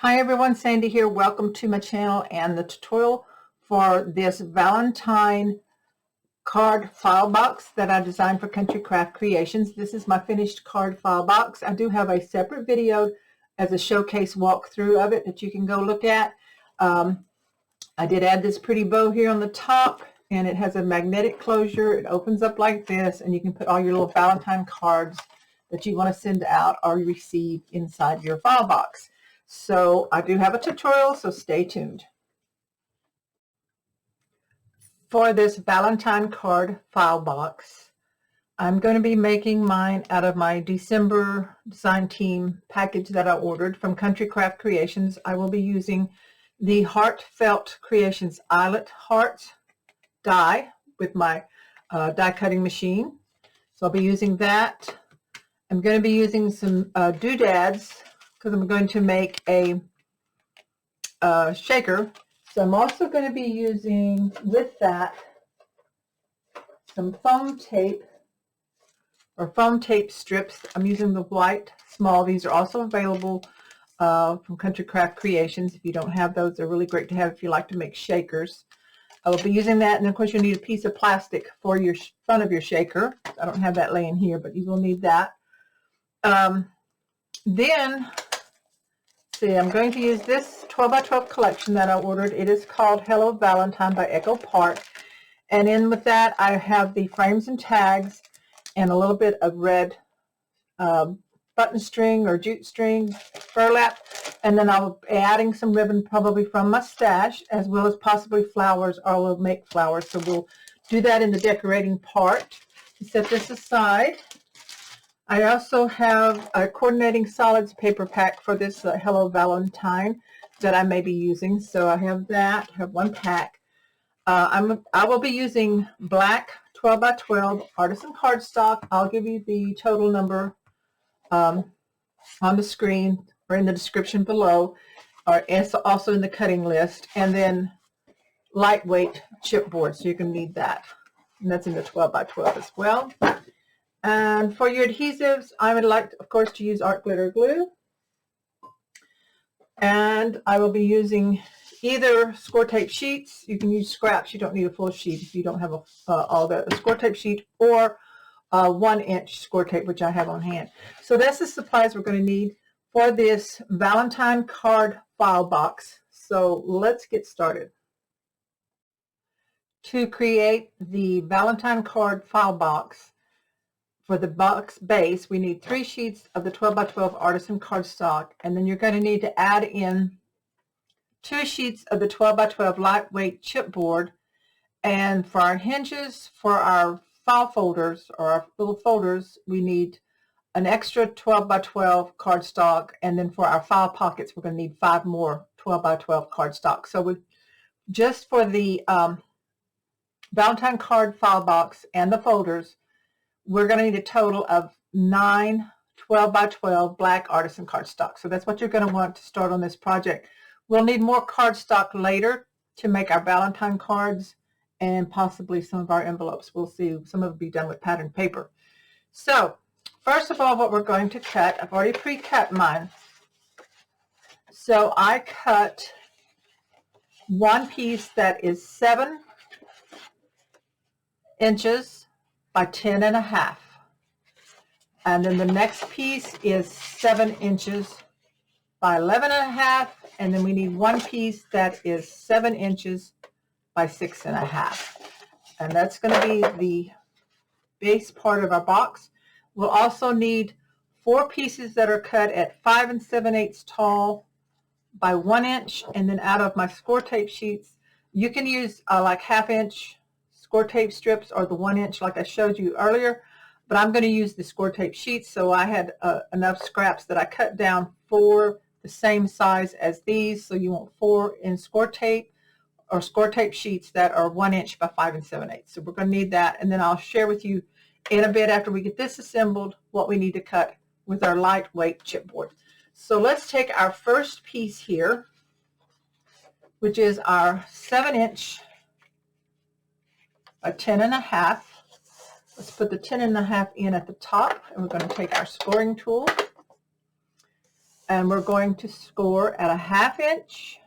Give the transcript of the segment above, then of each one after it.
Hi everyone, Sandy here. Welcome to my channel and the tutorial for this Valentine card file box that I designed for Country Craft Creations. This is my finished card file box. I do have a separate video as a showcase walkthrough of it that you can go look at. I did add this pretty bow here on the top, and it has a magnetic closure. It opens up like this, and you can put all your little Valentine cards that you want to send out or receive inside your file box. So I do have a tutorial, so stay tuned. For this Valentine card file box, I'm going to be making mine out of my December design team package that I ordered from Country Craft Creations. I will be using the Heartfelt Creations Eyelet Heart die with my die cutting machine. So I'll be using that. I'm going to be using some doodads because I'm going to make a shaker. So I'm also going to be using, with that, some foam tape or foam tape strips. I'm using the white small. These are also available from Country Craft Creations. If you don't have those, they're really great to have if you like to make shakers. I will be using that, and of course you'll need a piece of plastic for your front of your shaker. I don't have that laying here, but you will need that. Then, see, I'm going to use this 12 by 12 collection that I ordered. It is called Hello Valentine by Echo Park. And in with that, I have the frames and tags and a little bit of red button string or jute string burlap. And then I'll be adding some ribbon probably from my stash, as well as possibly flowers, or we'll make flowers. So we'll do that in the decorating part. Set this aside. I also have a coordinating solids paper pack for this Hello Valentine that I may be using. So I have that, I have one pack. I will be using black 12 by 12 artisan cardstock. I'll give you the total number on the screen or in the description below, or also in the cutting list. And then lightweight chipboard, so you can need that. And that's in the 12 by 12 as well. And for your adhesives, I would like, of course, to use art glitter glue. And I will be using either score tape sheets. You can use scraps. You don't need a full sheet if you don't have all the score tape sheet, or 1-inch score tape, which I have on hand. So that's the supplies we're going to need for this Valentine card file box. So let's get started. To create the Valentine card file box, for the box base, we need 3 sheets of the 12 by 12 artisan cardstock, and then you're going to need to add in 2 sheets of the 12 by 12 lightweight chipboard. And for our hinges, for our file folders or our little folders, we need an extra 12 by 12 cardstock, and then for our file pockets, we're going to need 5 more 12 by 12 cardstock. So just for the Valentine card file box and the folders, we're going to need a total of 9 12 by 12 black artisan cardstock. So that's what you're going to want to start on this project. We'll need more cardstock later to make our Valentine cards and possibly some of our envelopes. We'll see. Some of it will be done with patterned paper. So first of all, what we're going to cut, I've already pre-cut mine. So I cut one piece that is 7 inches by 10.5, and then the next piece is 7 inches by 11.5, and then we need one piece that is 7 inches by 6.5, and that's going to be the base part of our box. We'll also need 4 pieces that are cut at 5 7/8 tall by 1 inch, and then out of my score tape sheets, you can use like 1/2 inch score tape strips or the 1 inch like I showed you earlier, but I'm going to use the score tape sheets. So I had enough scraps that I cut down for the same size as these. So you want 4 in score tape or score tape sheets that are 1 inch by 5 7/8. So we're going to need that, and then I'll share with you in a bit after we get this assembled what we need to cut with our lightweight chipboard. So let's take our first piece here, which is our 7 inch by 10.5. Let's put the 10.5 in at the top, and we're going to take our scoring tool, And we're going to score at a 1/2 inch,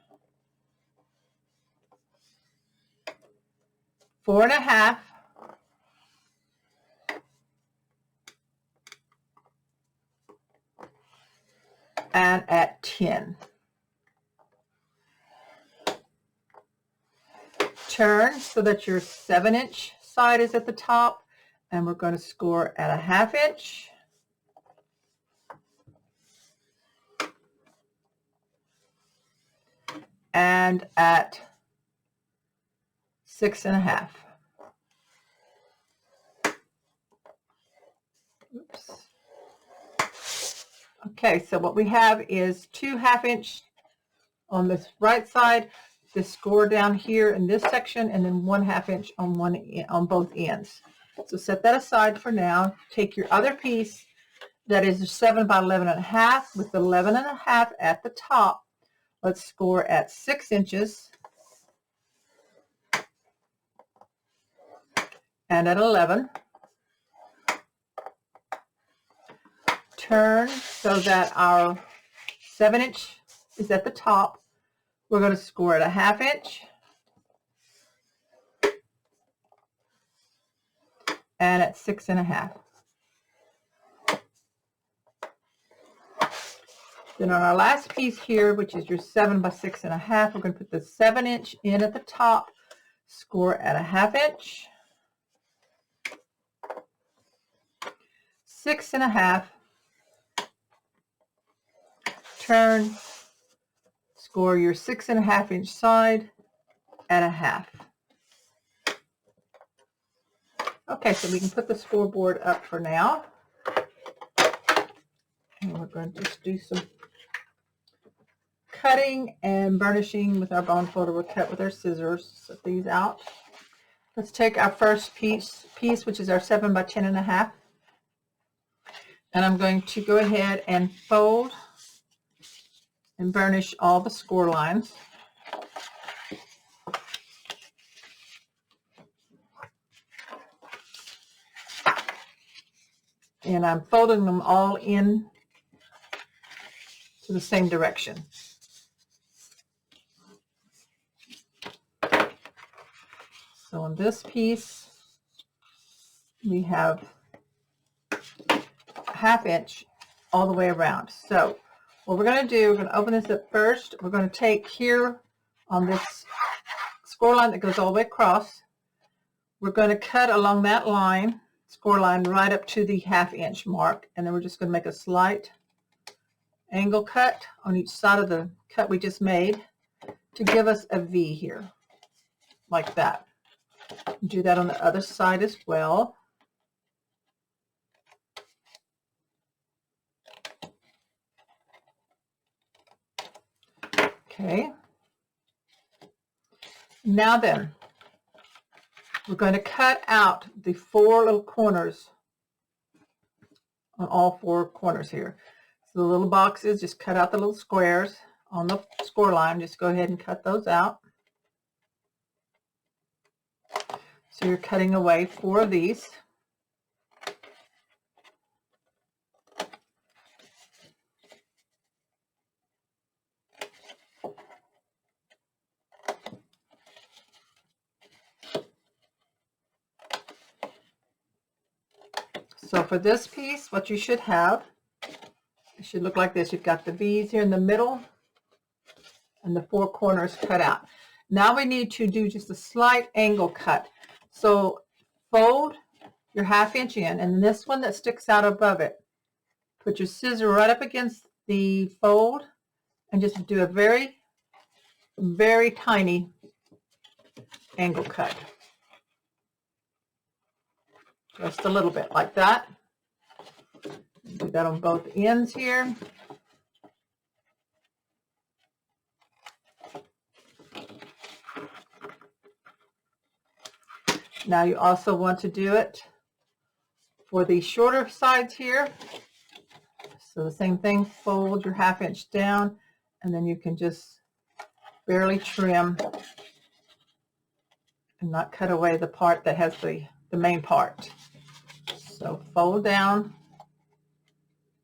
4 1/2, and at 10. Turn so that your 7-inch side is at the top, and we're going to score at a 1/2 inch, and at 6 1/2. Oops. Okay, so what we have is 2 1/2 inch on this right side, this score down here in this section, and then 1 1/2 inch on both ends. So set that aside for now. Take your other piece that is 7 by 11 1/2 with 11 1/2 at the top. Let's score at 6 inches and at 11. Turn so that our 7-inch is at the top. We're going to score at a 1/2 inch and at 6 1/2. Then on our last piece here, which is your 7 by 6 1/2, we're going to put the 7-inch in at the top, score at a 1/2 inch, 6 1/2, turn, score your 6 1/2 inch side at a 1/2. Okay, so we can put the scoreboard up for now. And we're going to just do some cutting and burnishing with our bone folder. We'll cut with our scissors, set these out. Let's take our first piece, which is our 7 by 10 1/2. And I'm going to go ahead and fold and burnish all the score lines. And I'm folding them all in to the same direction. So on this piece, we have a 1/2 inch all the way around. So what we're going to do, we're going to open this up first. We're going to take here on this score line that goes all the way across. We're going to cut along that line, score line, right up to the 1/2 inch mark. And then we're just going to make a slight angle cut on each side of the cut we just made to give us a V here, like that. Do that on the other side as well. Okay. Now then, we're going to cut out the 4 little corners on all 4 corners here. So the little boxes, just cut out the little squares on the score line. Just go ahead and cut those out. So you're cutting away 4 of these. So for this piece, what you should have, it should look like this. You've got the V's here in the middle and the 4 corners cut out. Now we need to do just a slight angle cut. So fold your 1/2 inch in, and this one that sticks out above it, put your scissor right up against the fold and just do a very, very tiny angle cut. Just a little bit like that. Do that on both ends here. Now you also want to do it for the shorter sides here. So the same thing, fold your 1/2 inch down, and then you can just barely trim and not cut away the part that has the main part. So fold down,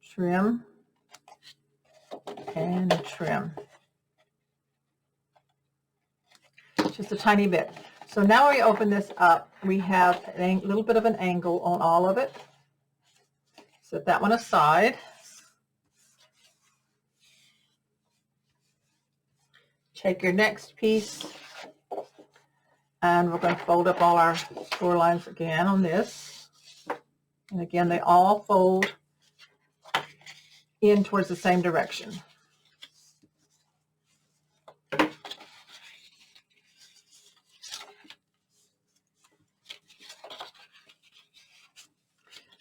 trim, and trim. Just a tiny bit. So now we open this up. We have a little bit of an angle on all of it. Set that one aside. Take your next piece, and we're going to fold up all our score lines again on this. And again, they all fold in towards the same direction.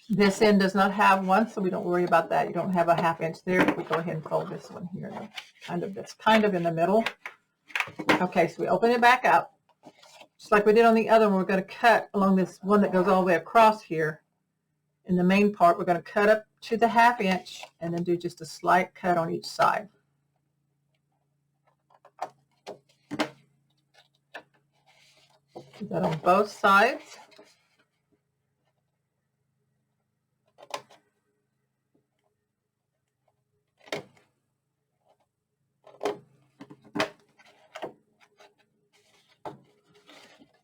This end does not have one, so we don't worry about that. You don't have a 1/2 inch there. We go ahead and fold this one here. That's kind of in the middle. Okay, so we open it back up. Just like we did on the other one, we're going to cut along this one that goes all the way across here. In the main part, we're going to cut up to the 1/2 inch and then do just a slight cut on each side. Do that on both sides.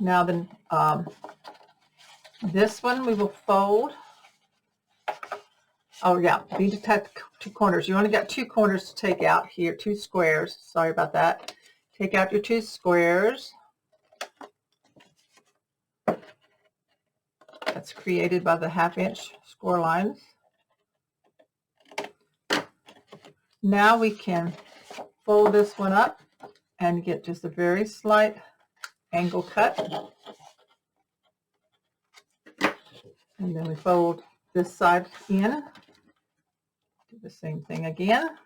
Now then, this one we will fold. Oh yeah, we need to cut 2 corners. You only got 2 corners to take out here, 2 squares. Sorry about that. Take out your 2 squares. That's created by the 1/2 inch score lines. Now we can fold this one up and get just a very slight angle cut. And then we fold this side in. Do the same thing again.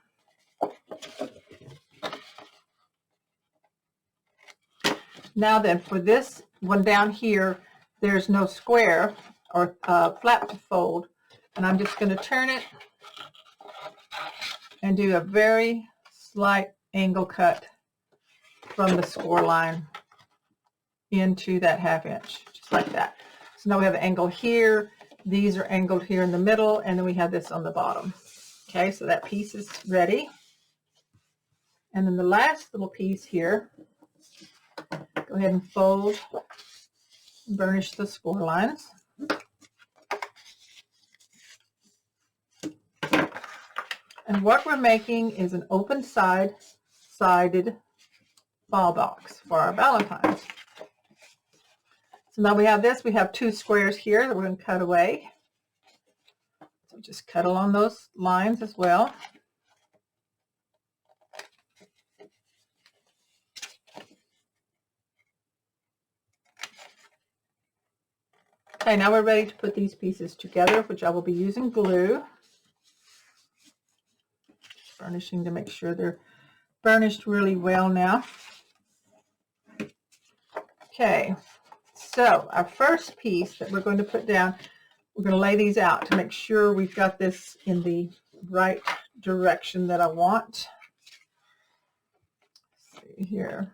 Now then, for this one down here, there's no square or flap to fold. And I'm just going to turn it and do a very slight angle cut from the score line into that 1/2 inch, just like that. So now we have an angle here. These are angled here in the middle, and then we have this on the bottom. Okay, so that piece is ready. And then the last little piece here, go ahead and fold, burnish the score lines. And what we're making is an open sided ball box for our Valentines. So now we have this. We have 2 squares here that we're going to cut away. So just cut along those lines as well. Okay, now we're ready to put these pieces together, which I will be using glue. Just burnishing to make sure they're burnished really well now. Okay, so our first piece that we're going to put down, we're going to lay these out to make sure we've got this in the right direction that I want. Let's see here.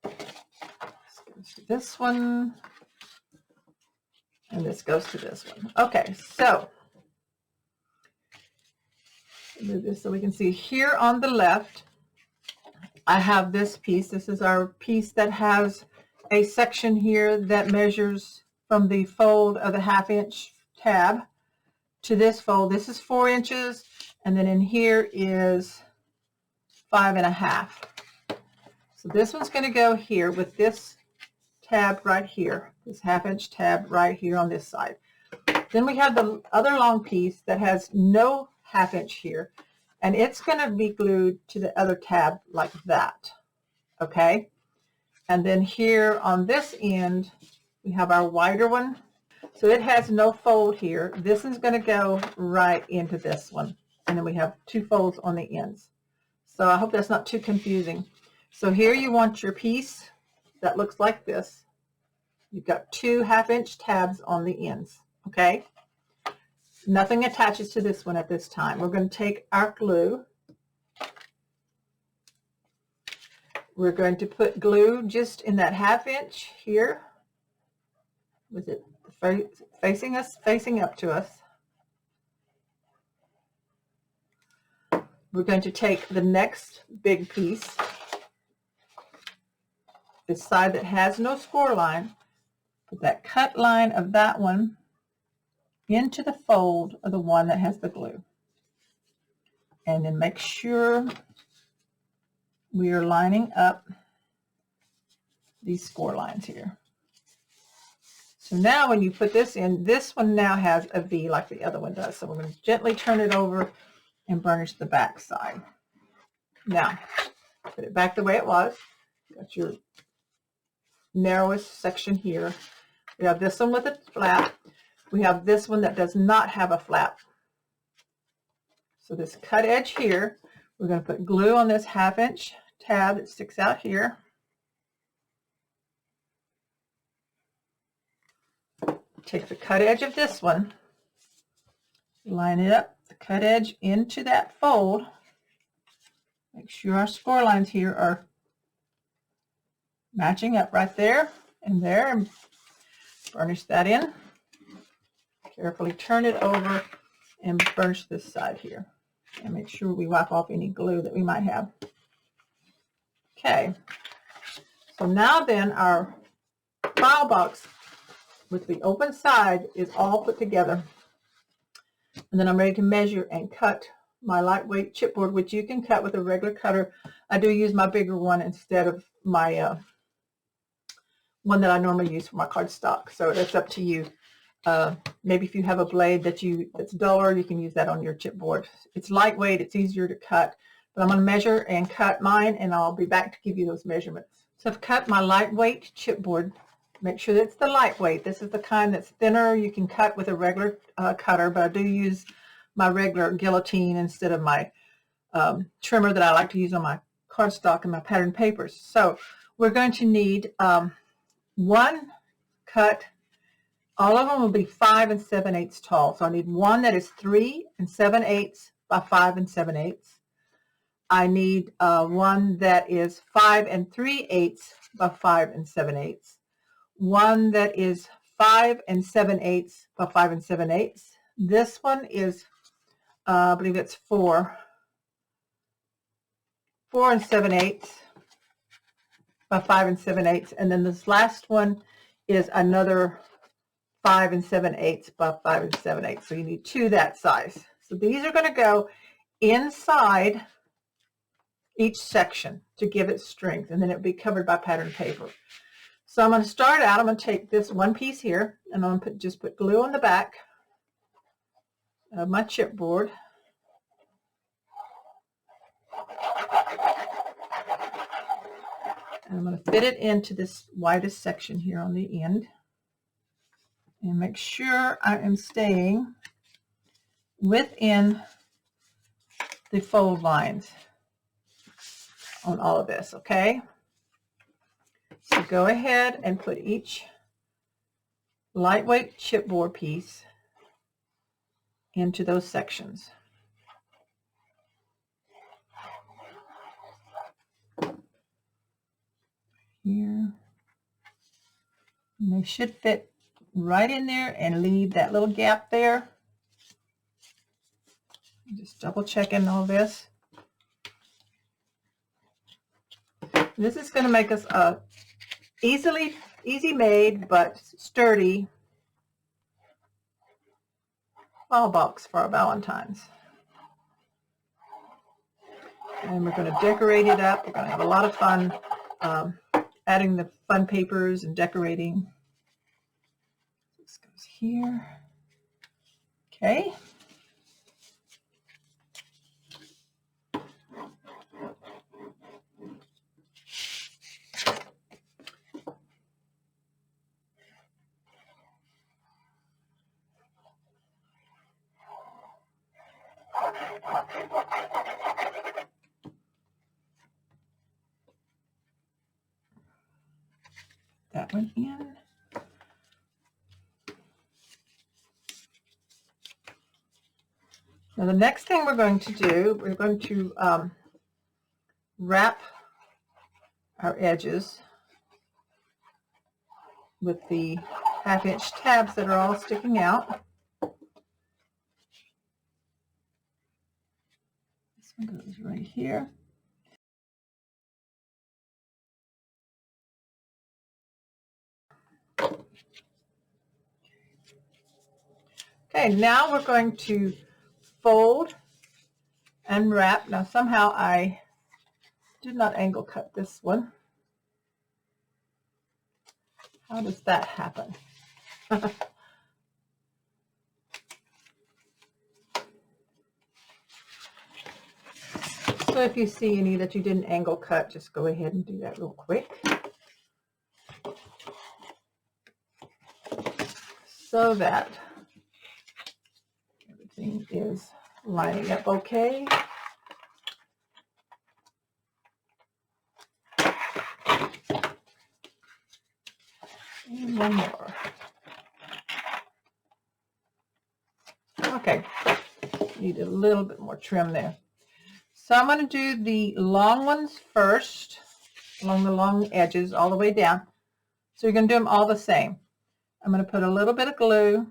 This goes to this one, and this goes to this one. Okay, so move this so we can see here on the left. I have this piece. This is our piece that has a section here that measures from the fold of the 1/2 inch tab to this fold. This is 4 inches, and then in here is 5 1/2. So this one's going to go here with this tab right here, this 1/2 inch tab right here on this side. Then we have the other long piece that has no 1/2 inch here, and it's going to be glued to the other tab like that. Okay, and then here on this end we have our wider one, so it has no fold here. This is going to go right into this one, and then we have 2 folds on the ends. So I hope that's not too confusing. So here you want your piece that looks like this. You've got 2 1/2 inch tabs on the ends. Okay, nothing attaches to this one at this time. We're going to take our glue. We're going to put glue just in that 1/2 inch here, with it facing up to us. we're going to take the next big piece, the side that has no score line, put that cut line of that one into the fold of the one that has the glue. And then make sure we are lining up these score lines here. So now when you put this in, this one now has a V like the other one does. So we're going to gently turn it over and burnish the back side. Now, put it back the way it was. Got your narrowest section here. We have this one with a flap. We have this one that does not have a flap. So this cut edge here, we're going to put glue on this 1/2 inch tab that sticks out here. Take the cut edge of this one, line it up, the cut edge into that fold. Make sure our score lines here are matching up right there, and burnish that in. Carefully turn it over and burnish this side here. And make sure we wipe off any glue that we might have. Okay, so now then our file box with the open side is all put together. And then I'm ready to measure and cut my lightweight chipboard, which you can cut with a regular cutter. I do use my bigger one instead of my one that I normally use for my cardstock. So it's up to you. Maybe if you have a blade that's duller, you can use that on your chipboard. It's lightweight, it's easier to cut. But I'm going to measure and cut mine, and I'll be back to give you those measurements. So I've cut my lightweight chipboard. Make sure that it's the lightweight. This is the kind that's thinner. You can cut with a regular cutter, but I do use my regular guillotine instead of my trimmer that I like to use on my cardstock and my pattern papers. So we're going to need one cut. All of them will be 5 7/8 tall. So I need one that is 3 7/8 by 5 7/8. I need one that is 5 3/8 by 5 7/8. One that is 5 7/8 by 5 7/8. This one is, I believe it's 4 7/8 by 5 7/8. And then this last one is another 5 7/8 by 5 7/8. So you need two that size. So these are going to go inside each section to give it strength, and then it'll be covered by pattern paper. So I'm going to start out, I'm going to take this one piece here, and I'm going to just put glue on the back of my chipboard. And I'm going to fit it into this widest section here on the end. And make sure I am staying within the fold lines on all of this, okay? So go ahead and put each lightweight chipboard piece into those sections. Here. And they should fit right in there and leave that little gap there. Just double checking all this. This is going to make us a easy made but sturdy ball box for our Valentines. And we're going to decorate it up. We're going to have a lot of fun adding the fun papers and decorating. This goes here. Okay. That one in. Now the next thing we're going to do, we're going to wrap our edges with the 1/2 inch tabs that are all sticking out. This one goes right here. Okay, now we're going to fold and wrap. Now somehow I did not angle cut this one. How does that happen? So if you see any that you didn't angle cut, just go ahead and do that real quick. So that everything is lining up okay. And one more. Okay, need a little bit more trim there. So I'm going to do the long ones first, along the long edges all the way down. So you're going to do them all the same. I'm going to put a little bit of glue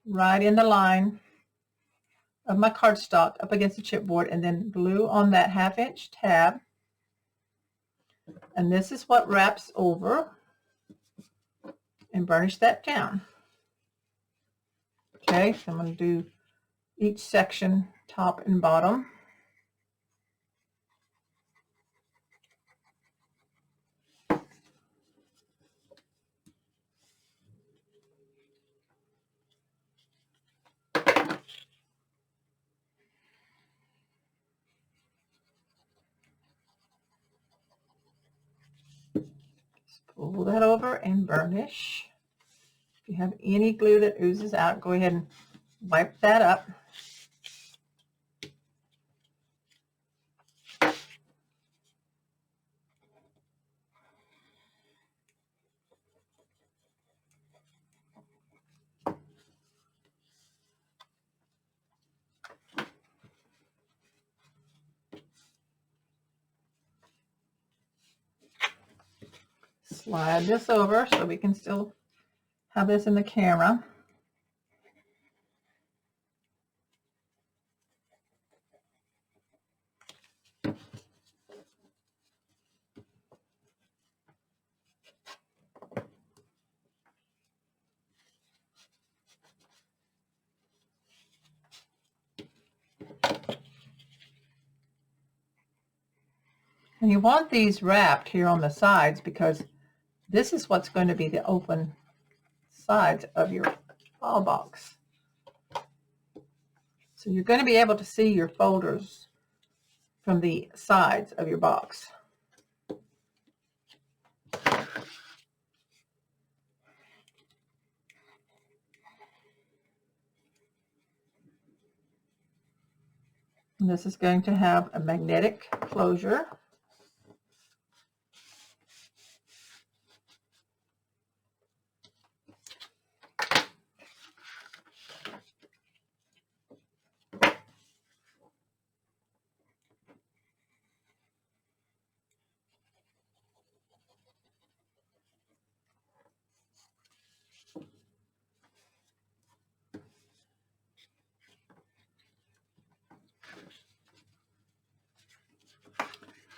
right in the line of my cardstock up against the chipboard, and then glue on that 1/2 inch tab. And this is what wraps over, and burnish that down. Okay, so I'm going to do each section, top and bottom. Just pull that over and burnish. If you have any glue that oozes out, go ahead and wipe that up. Slide this over so we can still have this in the camera. And you want these wrapped here on the sides because this is what's going to be the open sides of your ball box. So you're going to be able to see your folders from the sides of your box. And this is going to have a magnetic closure.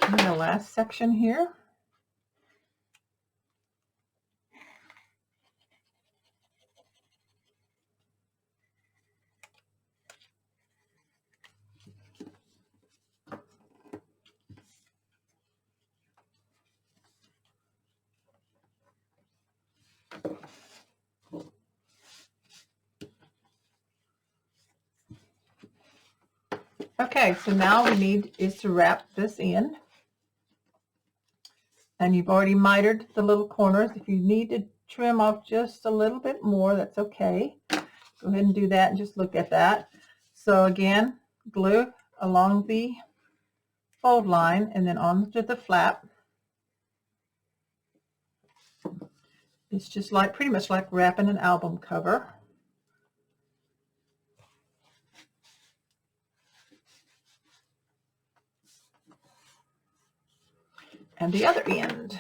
And the last section here. Okay, so now we need is to wrap this in. And you've already mitered the little corners. If you need to trim off just a little bit more, that's okay. Go ahead and do that and just look at that. So again, glue along the fold line and then onto the flap. It's just like pretty much like wrapping an album cover. And the other end.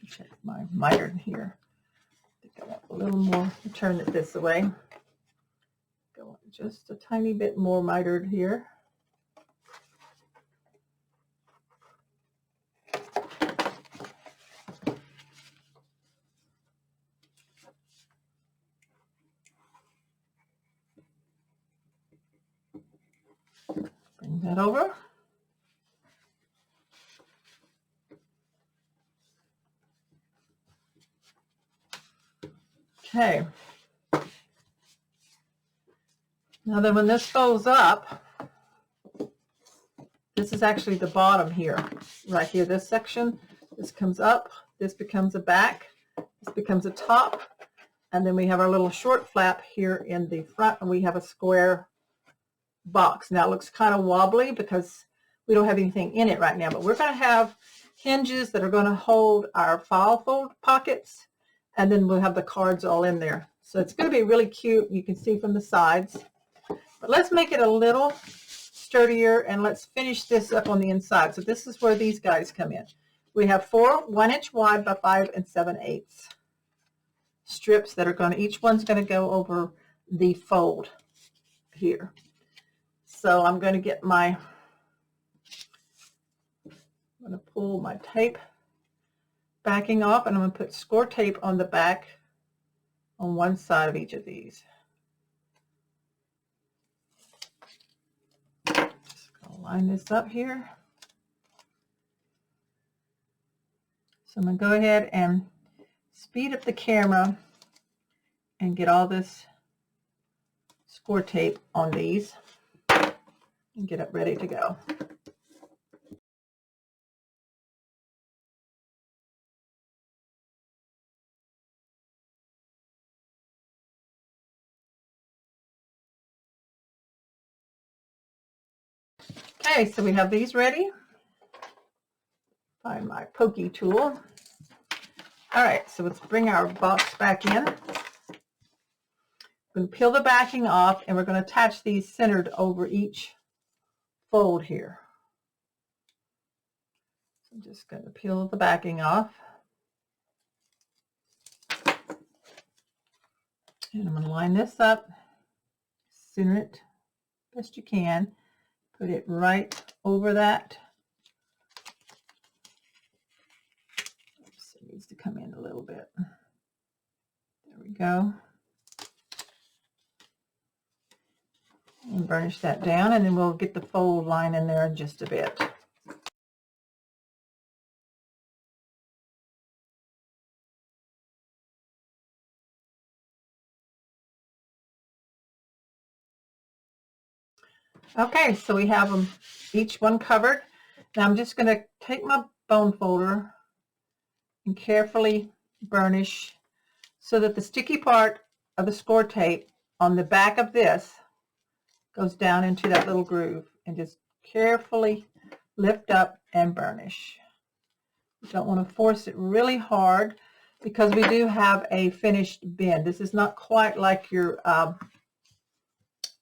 Check my miter here. I think I want a little more, turn it this way. Go just a tiny bit more mitered here. Bring that over. Okay. Now then, when this folds up, this is actually the bottom here, right here, this section. This comes up, this becomes a back, this becomes a top, and then we have our little short flap here in the front, and we have a square box. Now it looks kind of wobbly because we don't have anything in it right now, but we're going to have hinges that are going to hold our file fold pockets, and then we'll have the cards all in there. So it's going to be really cute. You can see from the sides. But let's make it a little sturdier, and let's finish this up on the inside. So this is where these guys come in. We have 4 1-inch wide by 5 7/8 strips that are going to, each one's going to go over the fold here. So I'm going to get my, I'm going to pull my tape backing off, and I'm going to put score tape on the back on one side of each of these. Line this up here. So I'm going to go ahead and speed up the camera and get all this score tape on these and get it ready to go. Okay, so we have these ready. Find my pokey tool. All right, so let's bring our box back in. We're going to peel the backing off, and we're going to attach these centered over each fold here. So I'm just going to peel the backing off. And I'm going to line this up, center it best you can, put it right over that. Oops, it needs to come in a little bit. There we go. And burnish that down, and then we'll get the fold line in there in just a bit. Okay, so we have them each one covered. Now I'm just going to take my bone folder and carefully burnish so that the sticky part of the score tape on the back of this goes down into that little groove, and just carefully lift up and burnish. You don't want to force it really hard because we do have a finished bend. This is not quite like your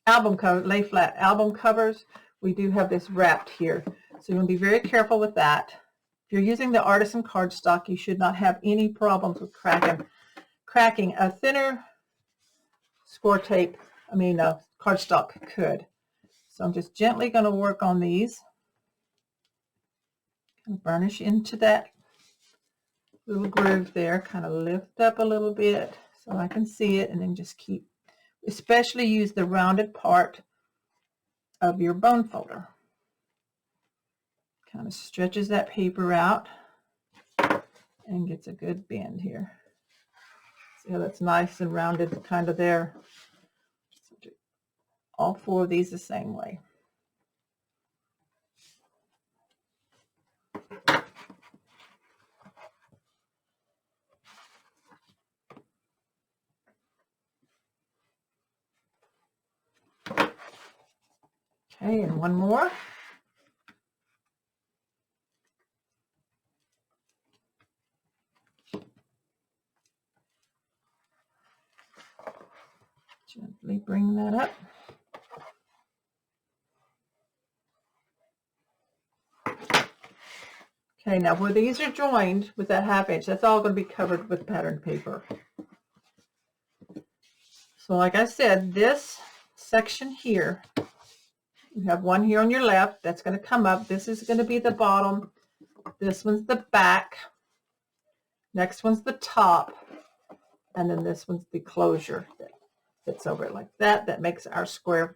album cover, lay flat album covers. We do have this wrapped here, so you want to be very careful with that. If you're using the artisan cardstock, you should not have any problems with cracking. A thinner score tape, cardstock could. So I'm just gently going to work on these and burnish into that little groove there, kind of lift up a little bit so I can see it, and then just keep, especially use the rounded part of your bone folder. Kind of stretches that paper out and gets a good bend here. See how that's nice and rounded kind of there. So do all 4 of these the same way. Okay, and one more. Gently bring that up. Okay, now where these are joined with that 1/2 inch, that's all going to be covered with patterned paper. So like I said, this section here, you have one here on your left that's going to come up. This is going to be the bottom. This one's the back. Next one's the top. And then this one's the closure that fits over it like that. That makes our square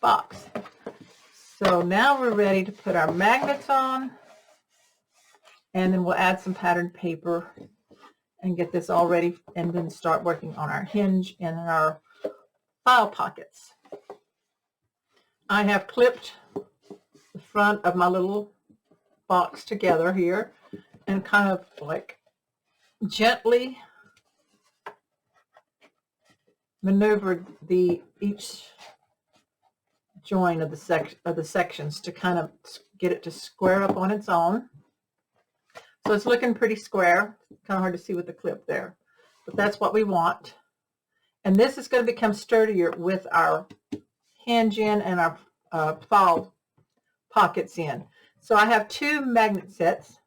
box. So now we're ready to put our magnets on. And then we'll add some patterned paper and get this all ready, and then start working on our hinge and our file pockets. I have clipped the front of my little box together here and kind of like gently maneuvered each join of the sections to kind of get it to square up on its own. So it's looking pretty square. Kind of hard to see with the clip there, but that's what we want. And this is going to become sturdier with our hinge in and our file pockets in. So I have 2 magnet sets,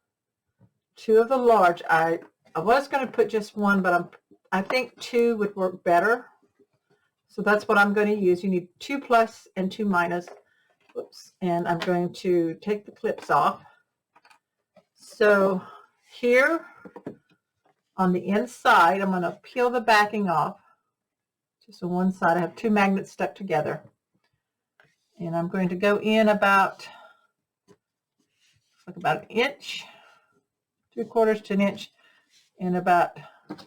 2 of the large. I was going to put just one, but I think 2 would work better. So that's what I'm going to use. You need 2 plus and 2 minus. Oops. And I'm going to take the clips off. So here on the inside, I'm going to peel the backing off. Just on one side, I have 2 magnets stuck together. And I'm going to go in about an inch, 3/4 to an inch, and about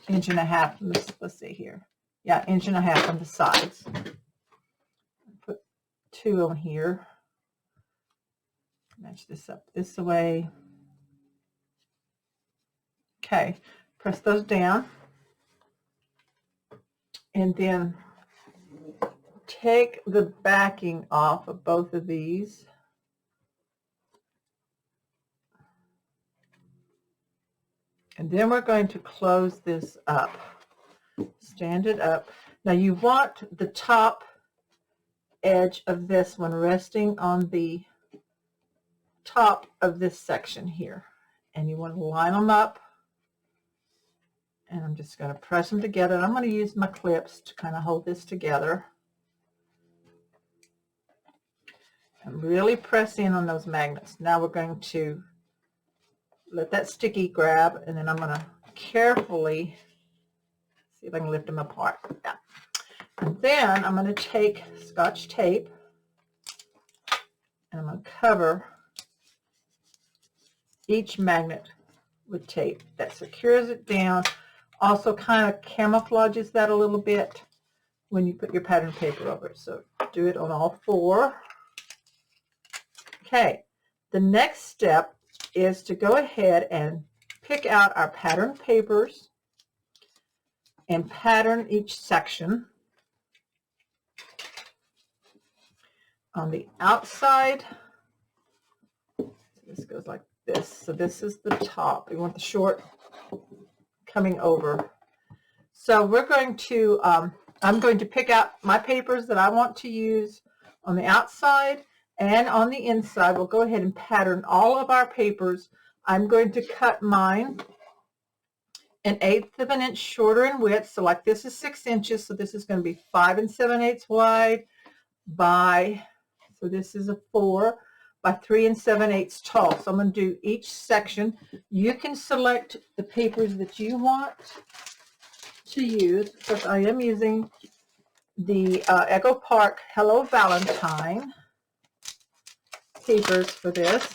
1.5 inches. Let's see here. Yeah, 1.5 inches on the sides. Put 2 on here. Match this up this way. Okay, press those down. And then take the backing off of both of these. And then we're going to close this up. Stand it up. Now you want the top edge of this one resting on the top of this section here. And you want to line them up. And I'm just going to press them together. And I'm going to use my clips to kind of hold this together. And really press in on those magnets. Now we're going to let that sticky grab, and then I'm going to carefully see if I can lift them apart. Yeah. And then I'm going to take Scotch tape, and I'm going to cover each magnet with tape. That secures it down. Also kind of camouflages that a little bit when you put your pattern paper over it. So do it on all 4. Okay, the next step is to go ahead and pick out our pattern papers and pattern each section. On the outside, this goes like this. So this is the top. We want the short coming over. So we're going to, I'm going to pick out my papers that I want to use on the outside and on the inside. We'll go ahead and pattern all of our papers. I'm going to cut mine 1/8 of an inch shorter in width. So like this is 6 inches. So this is going to be 5 7/8 wide by, so this is a 4 by 3 7/8 tall. So I'm going to do each section. You can select the papers that you want to use. Because I am using the Echo Park Hello Valentine papers for this.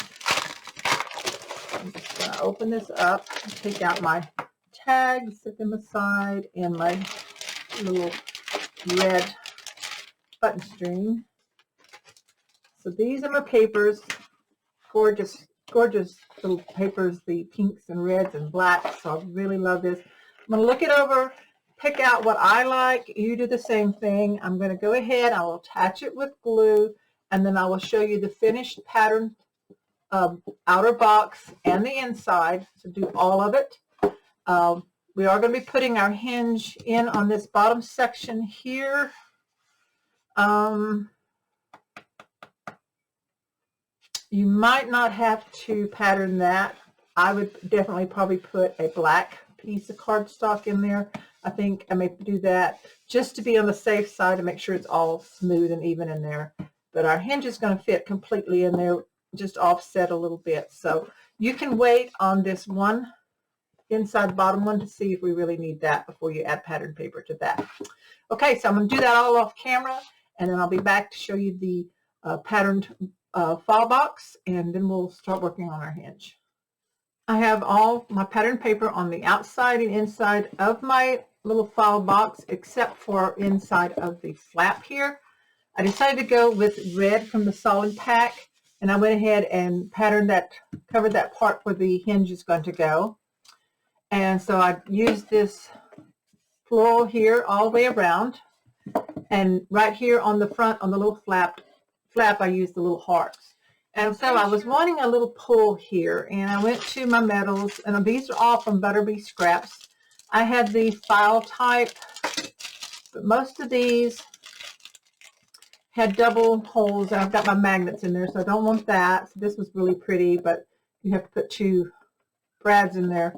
I'm just going to open this up and take out my tags, set them aside, and my little red button string. So these are my papers. Gorgeous, gorgeous little papers, the pinks and reds and blacks. So I really love this. I'm going to look it over, pick out what I like. You do the same thing. I'm going to go ahead, I will attach it with glue, and then I will show you the finished pattern outer box and the inside. So do all of it. We are going to be putting our hinge in on this bottom section here. You might not have to pattern that. I would definitely probably put a black piece of cardstock in there. I think I may do that just to be on the safe side to make sure it's all smooth and even in there. But our hinge is going to fit completely in there, just offset a little bit. So you can wait on this one inside bottom one to see if we really need that before you add pattern paper to that. Okay, so I'm going to do that all off camera, and then I'll be back to show you the patterned file box, and then we'll start working on our hinge. I have all my pattern paper on the outside and inside of my little file box, except for inside of the flap here. I decided to go with red from the solid pack, and I went ahead and patterned that, covered that part where the hinge is going to go. And so I used this floral here all the way around, and right here on the front, on the little flap, I used the little hearts. And so I was wanting a little pull here, and I went to my metals, and these are all from Butterbee Scraps. I had the file type, but most of these had double holes, and I've got my magnets in there, so I don't want that. So this was really pretty, but you have to put 2 brads in there.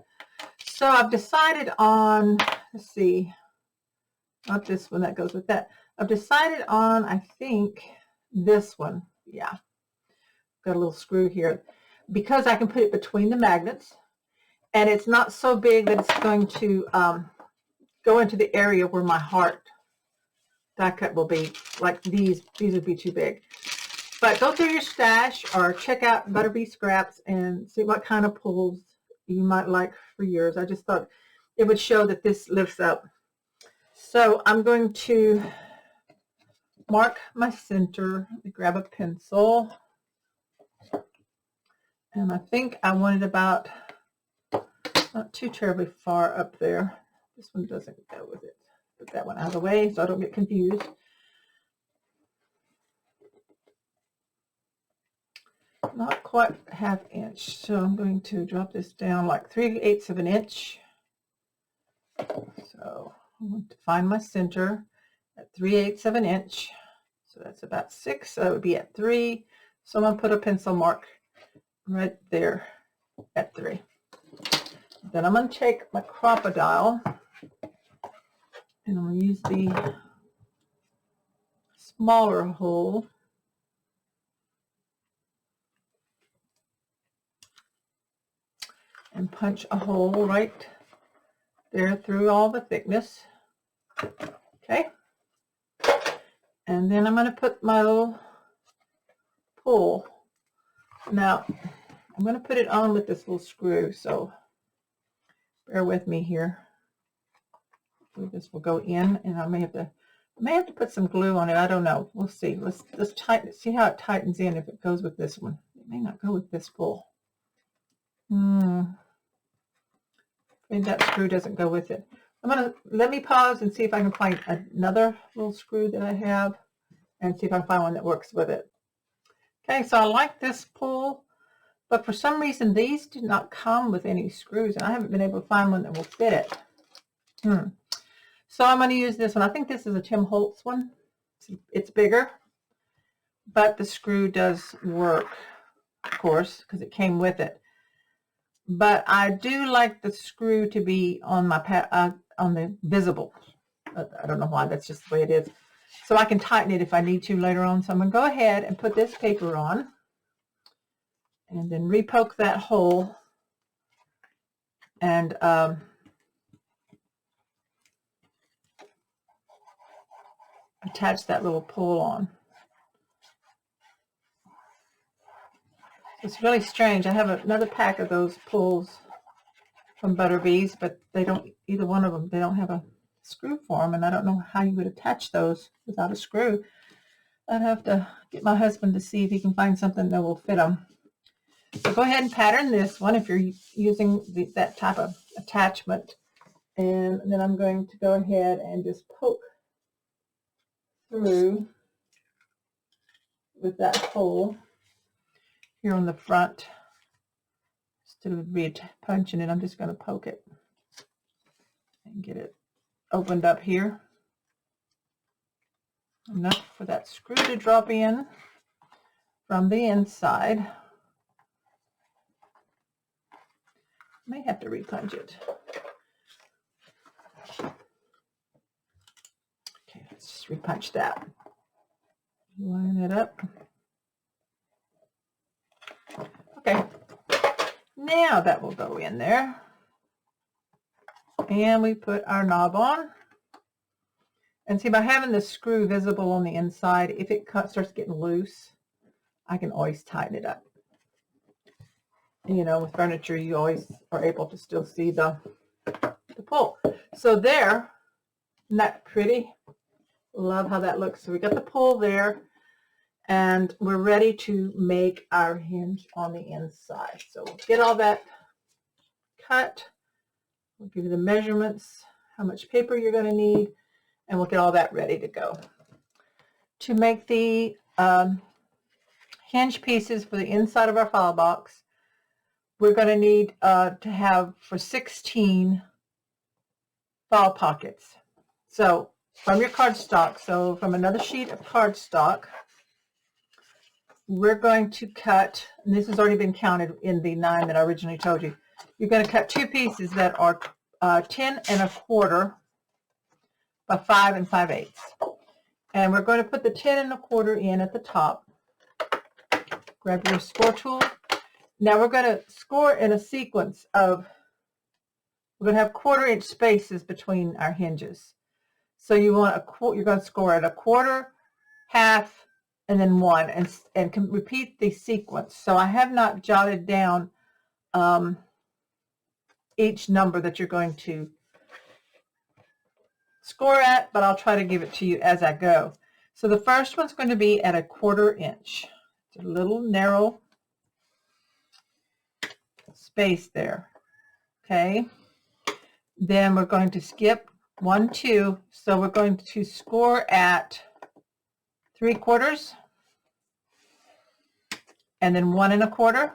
So I've decided on, let's see, not this one, that goes with that. I've decided on, I think, this one. Yeah, got a little screw here because I can put it between the magnets, and it's not so big that it's going to go into the area where my heart die cut will be. Like these would be too big. But go through your stash or check out Butterbee Scraps and see what kind of pulls you might like for yours. I just thought it would show that this lifts up. So I'm going to mark my center. Let me grab a pencil. And I think I want it about not too terribly far up there. This one doesn't go with it. Put that one out of the way so I don't get confused. Not quite ½ inch, so I'm going to drop this down like 3/8 of an inch. So I want to find my center at 3/8 of an inch. So that's about 6. So that would be at 3. So I'm going to put a pencil mark right there at 3. Then I'm going to take my crocodile, and I'm going to use the smaller hole and punch a hole right there through all the thickness. Okay. And then I'm going to put my little pull. Now, I'm going to put it on with this little screw, so bear with me here. This will go in, and I may have to put some glue on it. I don't know. We'll see. Let's tighten it. See how it tightens in if it goes with this one. It may not go with this pull. Maybe that screw doesn't go with it. Let me pause and see if I can find another little screw that I have and see if I can find one that works with it. Okay, so I like this pull, but for some reason these do not come with any screws, and I haven't been able to find one that will fit it. So I'm going to use this one. I think this is a Tim Holtz one. It's bigger, but the screw does work, of course, because it came with it. But I do like the screw to be on my on the visible. I don't know why. That's just the way it is. So I can tighten it if I need to later on. So I'm going to go ahead and put this paper on, and then repoke that hole, and attach that little pull on. It's really strange. I have another pack of those pulls from Butterbees, but they don't, either one of them, they don't have a screw for them, and I don't know how you would attach those without a screw. I'd have to get my husband to see if he can find something that will fit them. So go ahead and pattern this one if you're using that type of attachment. And then I'm going to go ahead and just poke through with that hole here on the front. Instead of punching it, I'm just going to poke it and get it opened up here. Enough for that screw to drop in from the inside. May have to repunch it. we punch that. Line it up. Okay. Now that will go in there. And we put our knob on. And see, by having the screw visible on the inside, if it starts getting loose, I can always tighten it up. You know, with furniture, you always are able to still see the pull. So there, isn't that pretty? Love how that looks. So we got the pull there, and we're ready to make our hinge on the inside. So we'll get all that cut. We'll give you the measurements, how much paper you're going to need, and we'll get all that ready to go. To make the hinge pieces for the inside of our file box, we're going to need to have for 16 file pockets. So from your cardstock, so from another sheet of cardstock, we're going to cut, and this has already been counted in the 9 that I originally told you. You're going to cut 2 pieces that are 10 1/4 by 5 5/8. And we're going to put the 10 1/4 in at the top. Grab your score tool. Now we're going to score in a sequence of, we're going to have 1/4 inch spaces between our hinges. So you want you're going to score at 1/4, half, and then 1, and can repeat the sequence. So I have not jotted down each number that you're going to score at, but I'll try to give it to you as I go. So the first one's going to be at 1/4 inch. It's a little narrow space there. Okay. Then we're going to skip 1, 2. So we're going to score at 3/4, and then 1 1/4.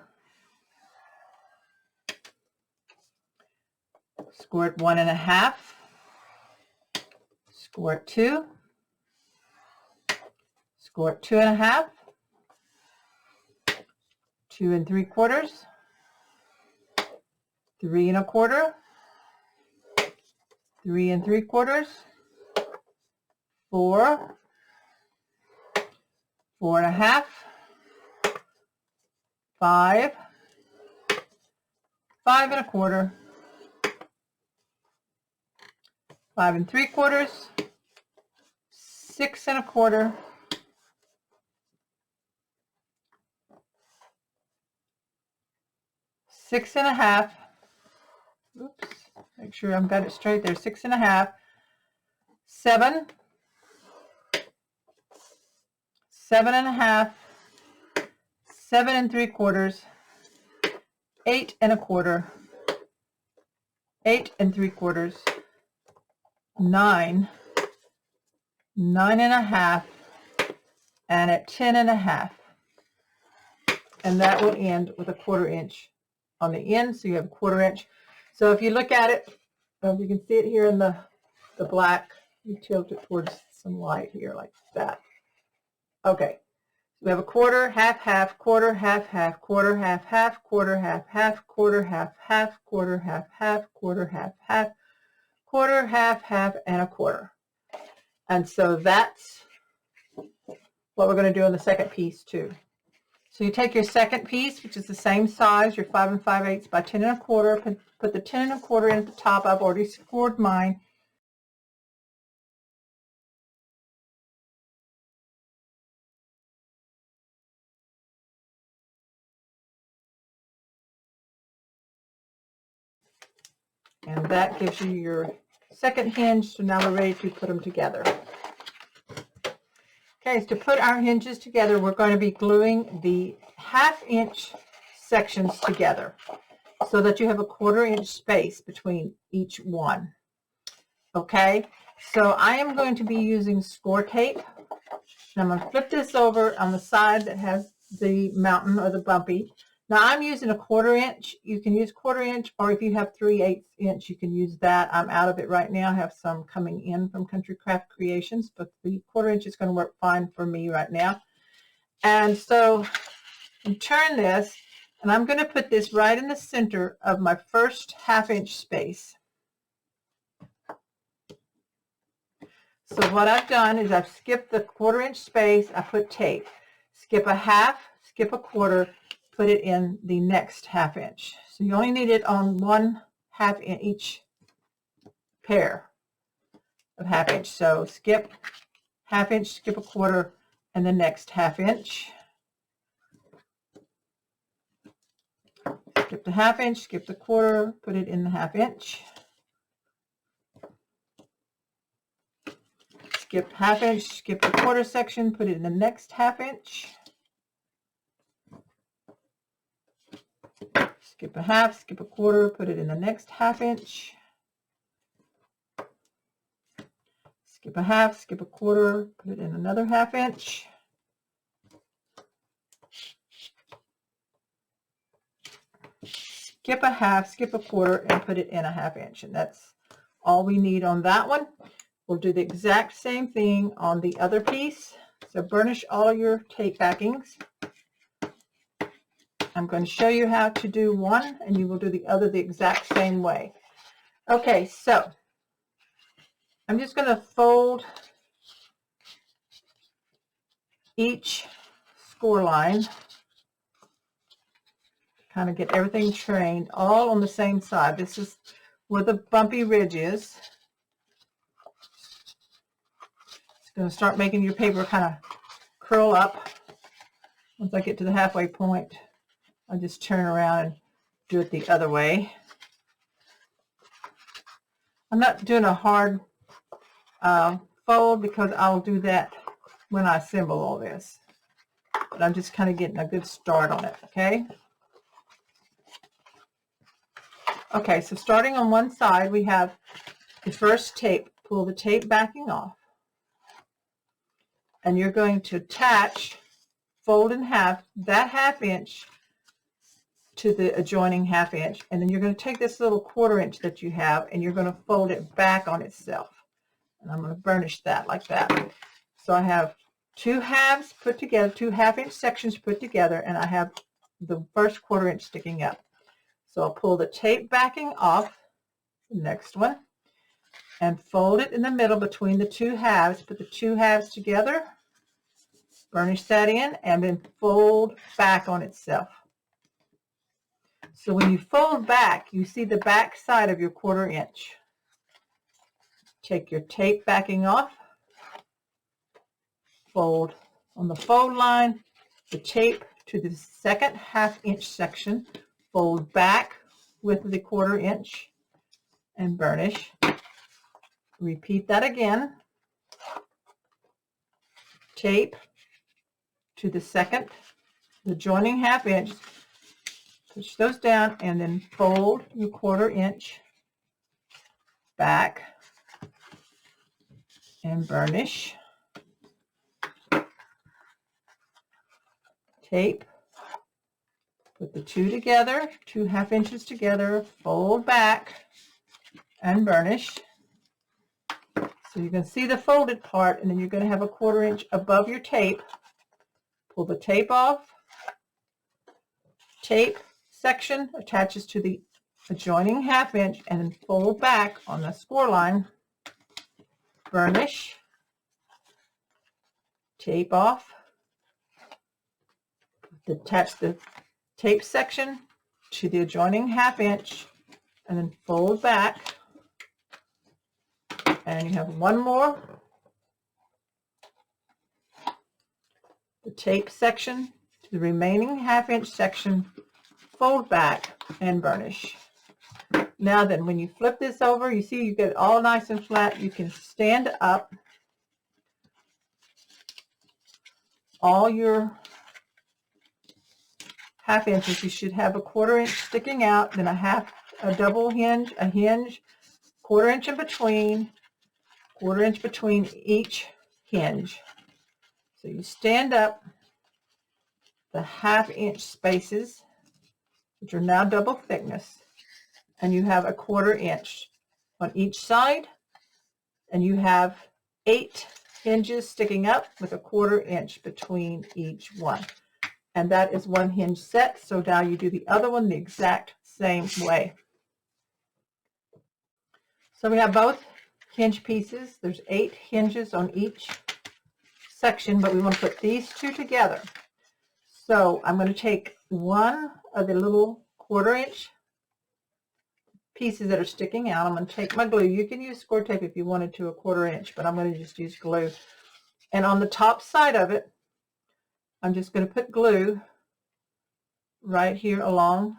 Score at 1 1/2. Score at 2. Score at 2 1/2. 2 3/4. 3 1/4. 3 3/4. 4. 4 1/2. 5. 5 1/4. 5 3/4. 6 1/4. 6 1/2. Oops, make sure I've got it straight there. 6 1/2. 7. 7 1/2. 7 3/4. 8 1/4. 8 3/4. 9. 9 1/2. And at 10 1/2. And that will end with 1/4 inch on the end, so you have 1/4 inch. So if you look at it, you can see it here in the black. You tilt it towards some light here like that. Okay, so we have 1/4, half, half, 1/4, half, half, 1/4, half, half, 1/4, half, half, 1/4, half, half, 1/4, half, half, 1/4, half, half, 1/4, half, half, and 1/4. And so that's what we're going to do on the second piece too. So you take your second piece, which is the same size, your 5 5/8 by 10 1/4, put the 10 1/4 in at the top. I've already scored mine. And that gives you your second hinge. So now we're ready to put them together. Okay, so to put our hinges together, we're going to be gluing the 1/2 inch sections together so that you have 1/4 inch space between each one. Okay, so I am going to be using score tape. And I'm going to flip this over on the side that has the mountain or the bumpy. Now I'm using 1/4 inch. You can use 1/4 inch, or if you have 3/8 inch, you can use that. I'm out of it right now. I have some coming in from Country Craft Creations, but the 1/4 inch is going to work fine for me right now. And so I turn this, and I'm going to put this right in the center of my first 1/2 inch space. So what I've done is I've skipped the 1/4 inch space, I put tape. Skip a half, skip a quarter, put it in the next 1/2 inch. So you only need it on 1/2 in each pair of 1/2 inch. So skip 1/2 inch, skip a quarter, and the next 1/2 inch. Skip the 1/2 inch, skip the quarter, put it in the 1/2 inch. Skip 1/2 inch, skip the quarter section, put it in the next 1/2 inch. Skip a half, skip a quarter, put it in the next 1/2 inch. Skip a half, skip a quarter, put it in another 1/2 inch. Skip a half, skip a quarter, and put it in a 1/2 inch. And that's all we need on that one. We'll do the exact same thing on the other piece. So burnish all your tape backings. I'm going to show you how to do one, and you will do the other the exact same way. Okay, so I'm just going to fold each score line, kind of get everything trained all on the same side. This is where the bumpy ridge is. It's going to start making your paper kind of curl up. Once I get to the halfway point, I just turn around and do it the other way. I'm not doing a hard fold because I'll do that when I assemble all this. But I'm just kind of getting a good start on it, okay? Okay, so starting on one side, we have the first tape. Pull the tape backing off. And you're going to attach, fold in half, that 1/2 inch to the adjoining 1/2 inch. And then you're going to take this little 1/4 inch that you have, and you're going to fold it back on itself. And I'm going to burnish that like that. So I have 2 halves put together, 2 1/2 inch sections put together, and I have the first 1/4 inch sticking up. So I'll pull the tape backing off, the next one, and fold it in the middle between the 2 halves. Put the 2 halves together, burnish that in, and then fold back on itself. So when you fold back, you see the back side of your 1/4 inch. Take your tape backing off, fold on the fold line, the tape to the second 1/2 inch section, fold back with the 1/4 inch, and burnish. Repeat that again. Tape to the second, the joining 1/2 inch, push those down, and then fold your 1/4 inch back and burnish. Tape, put the 2 together, 2 1/2 inches together, fold back and burnish. So you can see the folded part, and then you're going to have a 1/4 inch above your tape. Pull the tape off. Tape section attaches to the adjoining 1/2 inch, and then fold back on the score line. Burnish. Tape off. Attach the tape section to the adjoining 1/2 inch, and then fold back. And you have one more. The tape section to the remaining 1/2 inch section, fold back and burnish. Now then, when you flip this over, you see you get it all nice and flat. You can stand up all your 1/2 inches. You should have a 1/4 inch sticking out, then a double hinge, a hinge, 1/4 inch in between, 1/4 inch between each hinge. So you stand up the 1/2 inch spaces, which are now double thickness, and you have a 1/4 inch on each side, and you have 8 hinges sticking up with a 1/4 inch between each one. And that is one hinge set. So now you do the other one the exact same way. So we have both hinge pieces. There's 8 hinges on each section, but we want to put these 2 together. So I'm going to take one of the little 1/4 inch pieces that are sticking out. I'm going to take my glue. You can use score tape if you wanted to, a 1/4 inch, but I'm going to just use glue. And on the top side of it, I'm just going to put glue right here along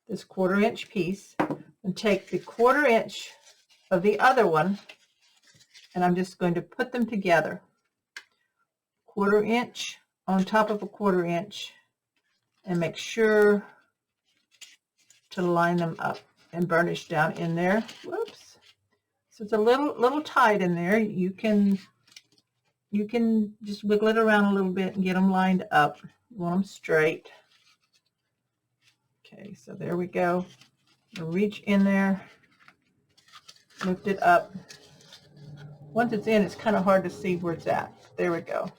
this 1/4 inch piece, and take the 1/4 inch of the other one, and I'm just going to put them together. 1/4 inch on top of a 1/4 inch, and make sure to line them up and burnish down in there. Whoops. So it's a little tight in there. You can just wiggle it around a little bit and get them lined up. You want them straight. Okay, so there we go. Reach in there, lift it up. Once it's in, it's kind of hard to see where it's at. There we go.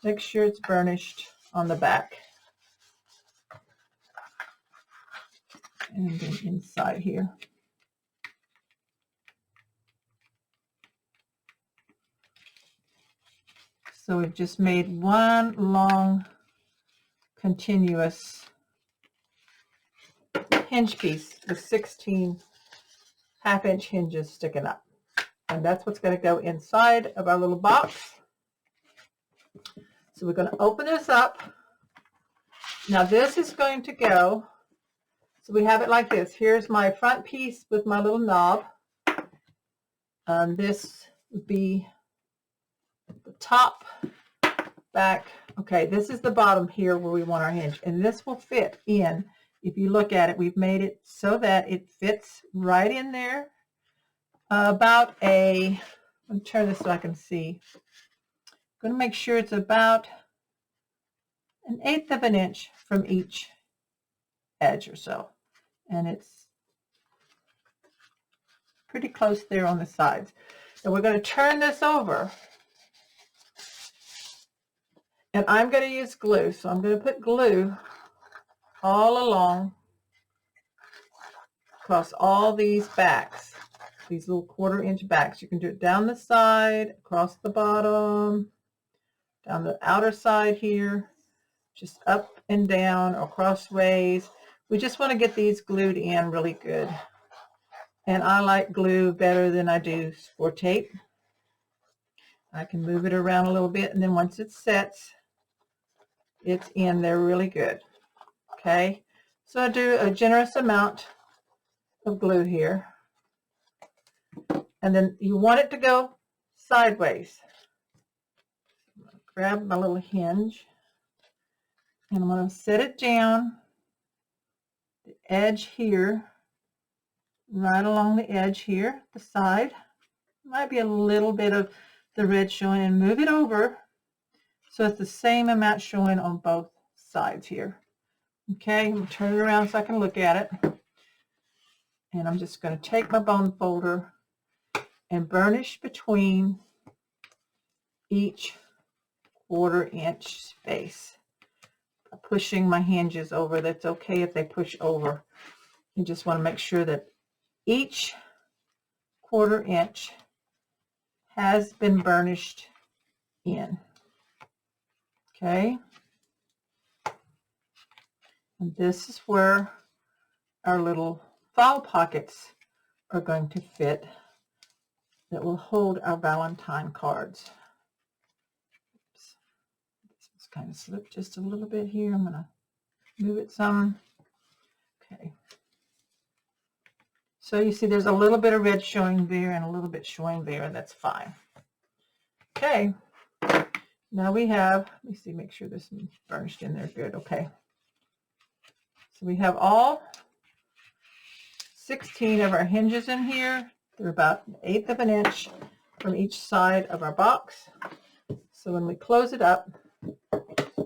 Make sure it's burnished on the back. And then inside here. So we've just made one long continuous hinge piece with 16 1/2 inch hinges sticking up. And that's what's going to go inside of our little box. So we're going to open this up. Now this is going to go, so we have it like this. Here's my front piece with my little knob. This would be the top, back. Okay, this is the bottom here where we want our hinge. And this will fit in. If you look at it, we've made it so that it fits right in there. About a, let me turn this so I can see. I'm going to make sure it's about 1/8 of an inch from each edge or so. And it's pretty close there on the sides. And we're going to turn this over. And I'm going to use glue. So I'm going to put glue all along across all these backs, these little 1/4 inch backs. You can do it down the side, across the bottom, down the outer side here, just up and down or crossways. We just want to get these glued in really good. And I like glue better than I do score tape. I can move it around a little bit, and then once it sets, it's in there really good. Okay, so I do a generous amount of glue here, and then you want it to go sideways. I'm going to grab my little hinge, and I'm going to set it down the edge here, right along the edge here, the side. Might be a little bit of the red showing, and move it over so it's the same amount showing on both sides here. Okay, I'm going to turn it around so I can look at it. And I'm just going to take my bone folder and burnish between each 1/4 inch space. Pushing my hinges over. That's okay if they push over. You just want to make sure that each 1/4 inch has been burnished in. Okay. And this is where our little file pockets are going to fit that will hold our Valentine cards. Oops. This one's kind of slipped just a little bit here. I'm going to move it some. Okay. So you see there's a little bit of red showing there and a little bit showing there, and that's fine. Okay. Now we have, let me see, make sure this is burnished in there good. Okay. So we have all 16 of our hinges in here. They're about 1/8 of an inch from each side of our box. So when we close it up,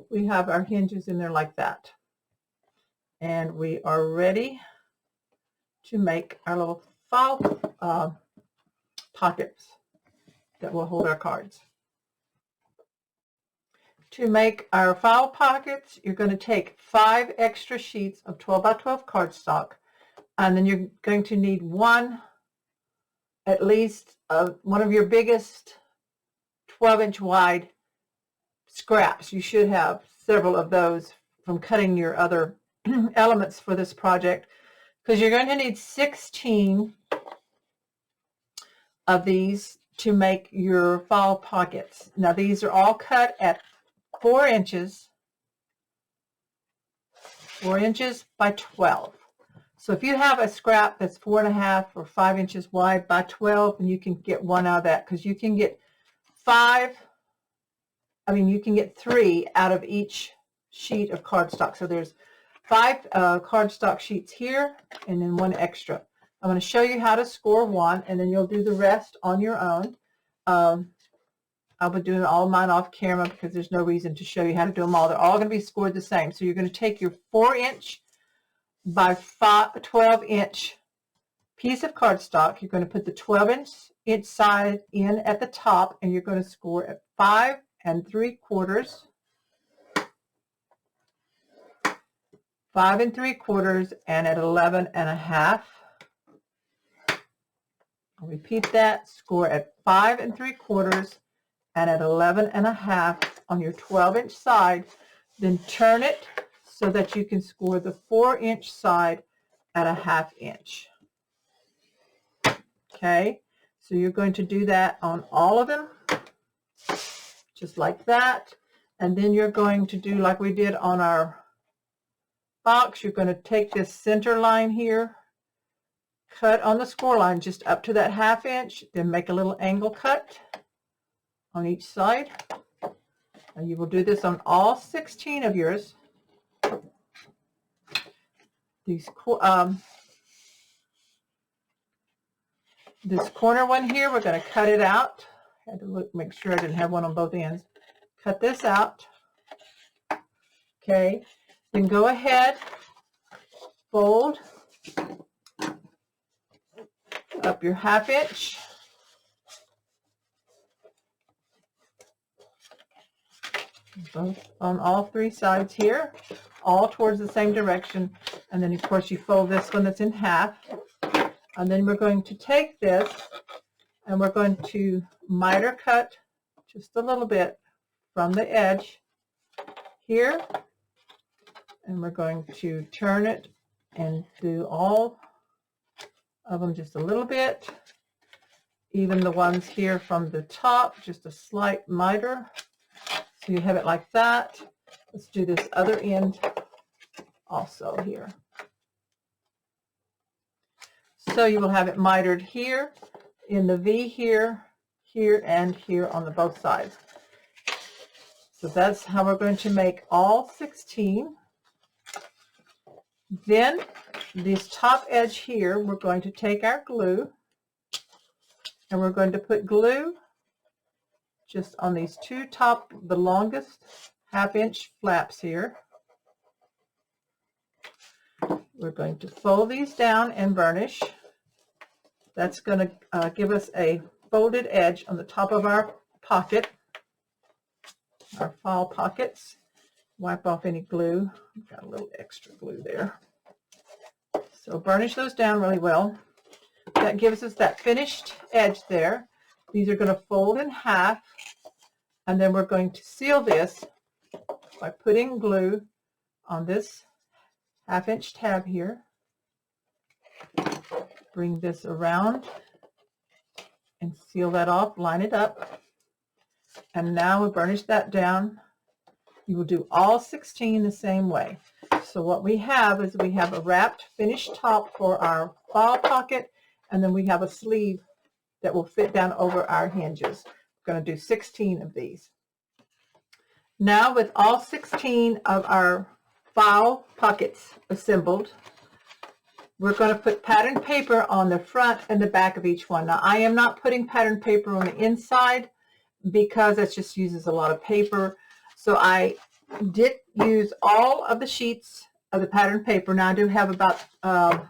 we have our hinges in there like that. And we are ready to make our little file pockets that will hold our cards. To make our file pockets, you're going to take 5 extra sheets of 12 by 12 cardstock. And then you're going to need at least one of your biggest 12-inch wide scraps. You should have several of those from cutting your other elements for this project, because you're going to need 16 of these to make your fall pockets. Now these are all cut at 4 inches, 4 inches by 12. So if you have a scrap that's 4.5 or 5 inches wide by 12, and you can get one out of that, because you can get you can get 3 out of each sheet of cardstock. So there's 5 cardstock sheets here, and then 1 extra. I'm going to show you how to score one, and then you'll do the rest on your own. I'll be doing all mine off camera because there's no reason to show you how to do them all. They're all going to be scored the same. So you're going to take your 4-inch by 12-inch piece of cardstock. You're going to put the 12-inch side in at the top, and you're going to score at 5 3/4, 5 3/4, and at 11.5. I'll repeat that. Score at 5 3/4 and at 11.5 on your 12-inch side. Then turn it so that you can score the 4-inch side at a 1/2 inch. Okay, so you're going to do that on all of them, just like that. And then you're going to do like we did on our box. You're going to take this center line here, cut on the score line just up to that 1/2 inch, then make a little angle cut on each side. And you will do this on all 16 of yours. This corner one here, we're going to cut it out. I had to look, make sure I didn't have one on both ends. Cut this out. Okay, then go ahead, fold up your 1/2 inch. Both on all 3 sides here, all towards the same direction. And then of course you fold this one that's in half. And then we're going to take this and we're going to miter cut just a little bit from the edge here. And we're going to turn it and do all of them just a little bit. Even the ones here from the top, just a slight miter. So you have it like that. Let's do this other end also here. So you will have it mitered here, in the V here, here, and here on the both sides. So that's how we're going to make all 16. Then this top edge here, we're going to take our glue, and we're going to put glue just on these 2 top, the longest 1/2 inch flaps here. We're going to fold these down and burnish. That's going to give us a folded edge on the top of our pocket, our fall pockets. Wipe off any glue. I've got a little extra glue there. So burnish those down really well. That gives us that finished edge there. These are going to fold in half, and then we're going to seal this by putting glue on this 1/2 inch tab here. Bring this around and seal that off, line it up. And now we'll burnish that down. You will do all 16 the same way. So what we have is we have a wrapped finished top for our fall pocket, and then we have a sleeve that will fit down over our hinges. We're going to do 16 of these. Now with all 16 of our fall pockets assembled, we're going to put pattern paper on the front and the back of each one. Now I am not putting pattern paper on the inside because that just uses a lot of paper. So I did use all of the sheets of the pattern paper. Now I do have about, on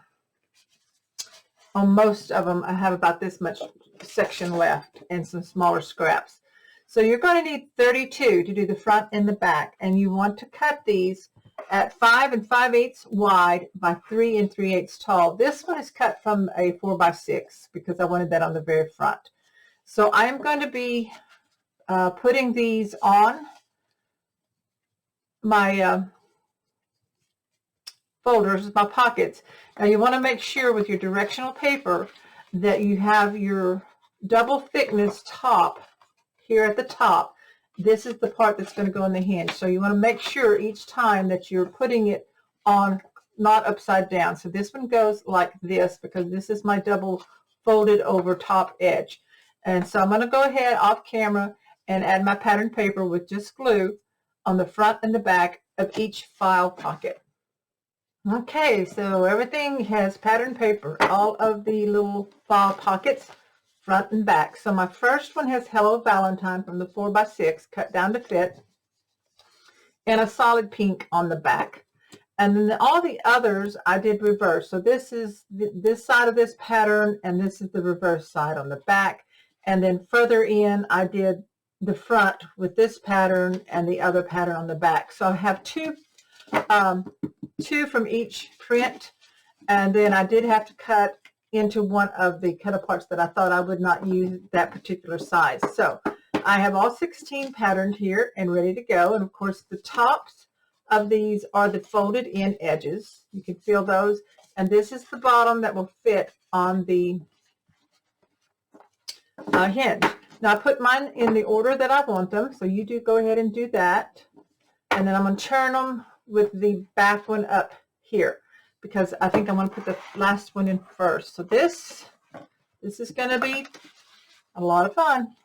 most of them, I have about this much section left and some smaller scraps. So you're going to need 32 to do the front and the back, and you want to cut these at 5 5/8 wide by 3 3/8 tall. This one is cut from a 4x6 because I wanted that on the very front. So I am going to be putting these on my folders, my pockets. Now you want to make sure with your directional paper that you have your double thickness top here at the top. This is the part that's going to go in the hinge. So you want to make sure each time that you're putting it on, not upside down. So this one goes like this because this is my double folded over top edge. And so I'm going to go ahead off camera and add my pattern paper with just glue on the front and the back of each file pocket. Okay, so everything has pattern paper, all of the little file pockets, front and back. So my first one has Hello Valentine from the 4x6 cut down to fit, and a solid pink on the back. And then all the others I did reverse. So this is this side of this pattern, and this is the reverse side on the back. And then further in, I did the front with this pattern and the other pattern on the back. So I have two from each print, and then I did have to cut into one of the cut aparts that I thought I would not use that particular size. So I have all 16 patterned here and ready to go. And of course the tops of these are the folded in edges. You can feel those. And this is the bottom that will fit on the hinge. Now I put mine in the order that I want them. So you do go ahead and do that. And then I'm going to turn them with the back one up here, because I think I'm going to put the last one in first. So this is going to be a lot of fun.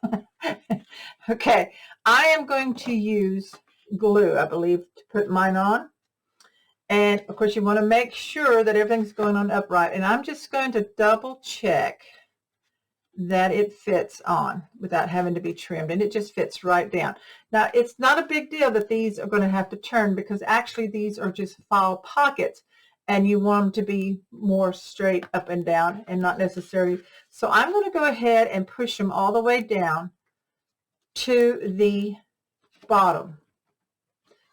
Okay, I am going to use glue, I believe, to put mine on. And of course you want to make sure that everything's going on upright. And I'm just going to double check that it fits on without having to be trimmed, and it just fits right down. Now it's not a big deal that these are going to have to turn, because actually these are just file pockets and you want them to be more straight up and down and not necessarily. So I'm going to go ahead and push them all the way down to the bottom.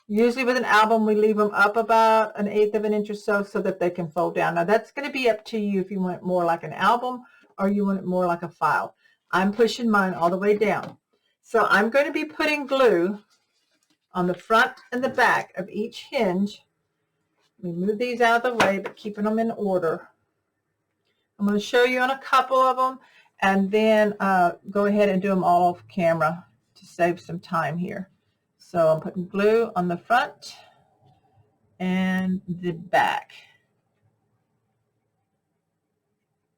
Usually with an album we leave them up about 1/8 of an inch or so that they can fold down. Now that's going to be up to you if you want it more like an album or you want it more like a file. I'm pushing mine all the way down. So I'm going to be putting glue on the front and the back of each hinge. Let me move these out of the way, but keeping them in order. I'm going to show you on a couple of them, and then go ahead and do them all off camera to save some time here. So I'm putting glue on the front and the back.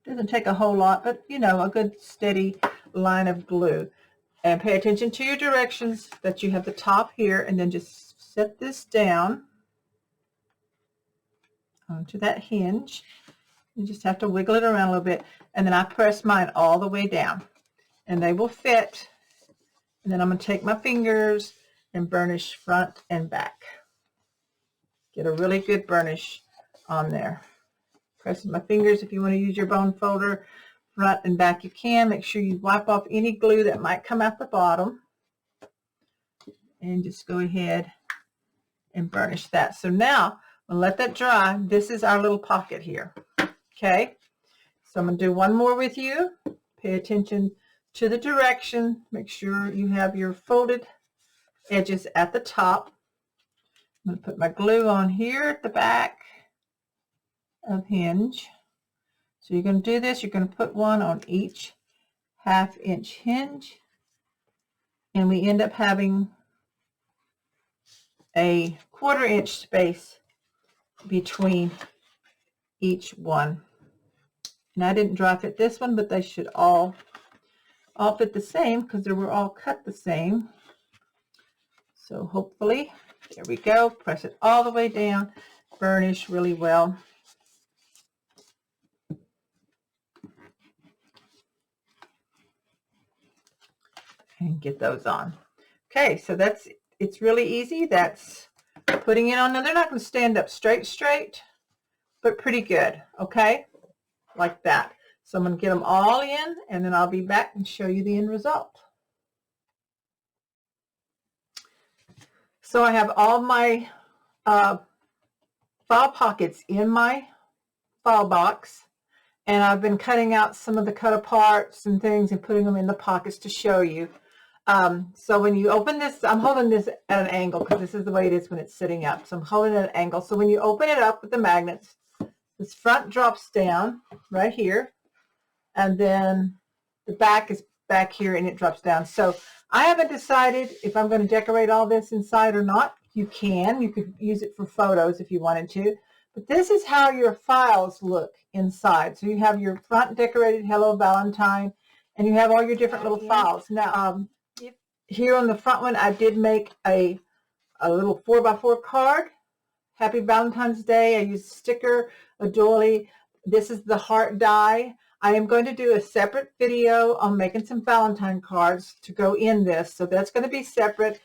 Doesn't take a whole lot, but you know, a good steady line of glue. And pay attention to your directions, that you have the top here, and then just set this down onto that hinge. You just have to wiggle it around a little bit, and then I press mine all the way down, and they will fit. And then I'm going to take my fingers and burnish front and back. Get a really good burnish on there. Pressing my fingers. If you want to use your bone folder front and back, you can. Make sure you wipe off any glue that might come out the bottom, and just go ahead and burnish that. So now I'll let that dry. This is our little pocket here. Okay, so I'm going to do one more with you. Pay attention to the direction. Make sure you have your folded edges at the top. I'm going to put my glue on here at the back of hinge. So you're going to do this. You're going to put one on each 1/2 inch hinge, and we end up having a 1/4 inch space between each one. And I didn't dry fit this one, but they should all fit the same because they were all cut the same. So hopefully, there we go. Press it all the way down. Burnish really well. And get those on. Okay, so it's really easy. That's putting it on. Now they're not going to stand up straight, but pretty good. Okay, like that. So I'm going to get them all in, and then I'll be back and show you the end result. So I have all my file pockets in my file box, and I've been cutting out some of the cut aparts and things and putting them in the pockets to show you. So when you open this, I'm holding this at an angle because this is the way it is when it's sitting up. So I'm holding it at an angle. So when you open it up with the magnets, this front drops down right here, and then the back is back here and it drops down. So I haven't decided if I'm going to decorate all this inside or not. You could use it for photos if you wanted to, but this is how your files look inside. So you have your front decorated Hello Valentine, and you have all your different little files. Now here on the front one, I did make a little 4x4 card. Happy Valentine's Day. I used a sticker, a doily. This is the heart die. I am going to do a separate video on making some Valentine cards to go in this. So that's going to be separate.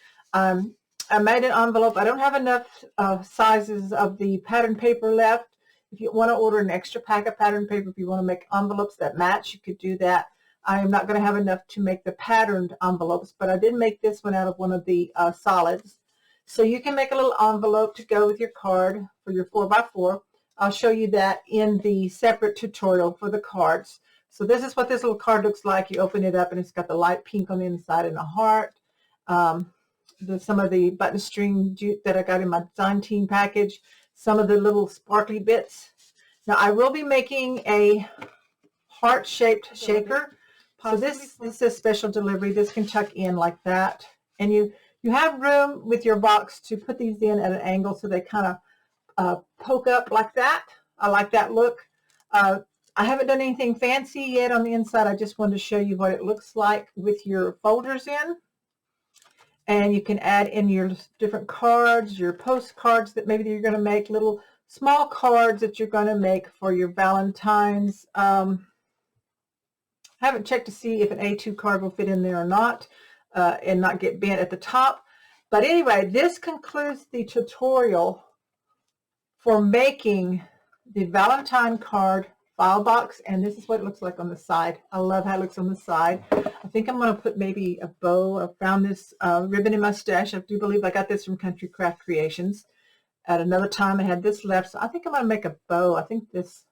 I made an envelope. I don't have enough sizes of the pattern paper left. If you want to order an extra pack of pattern paper, if you want to make envelopes that match, you could do that. I am not going to have enough to make the patterned envelopes, but I did make this one out of one of the solids. So you can make a little envelope to go with your card for your 4x4. I'll show you that in the separate tutorial for the cards. So this is what this little card looks like. You open it up and it's got the light pink on the inside and a heart. Some of the button string that I got in my design team package. Some of the little sparkly bits. Now I will be making a heart-shaped shaker. So this is a special delivery. This can tuck in like that. And you have room with your box to put these in at an angle so they kind of poke up like that. I like that look. I haven't done anything fancy yet on the inside. I just wanted to show you what it looks like with your folders in. And you can add in your different cards, your postcards that maybe you're going to make, little small cards that you're going to make for your Valentines. I haven't checked to see if an A2 card will fit in there or not and not get bent at the top. But anyway, this concludes the tutorial for making the Valentine card file box, and this is what it looks like on the side. I love how it looks on the side. I think I'm going to put maybe a bow. I found this ribbon in my stash. I do believe I got this from Country Craft Creations. At another time I had this left, so I think I'm going to make a bow. I think this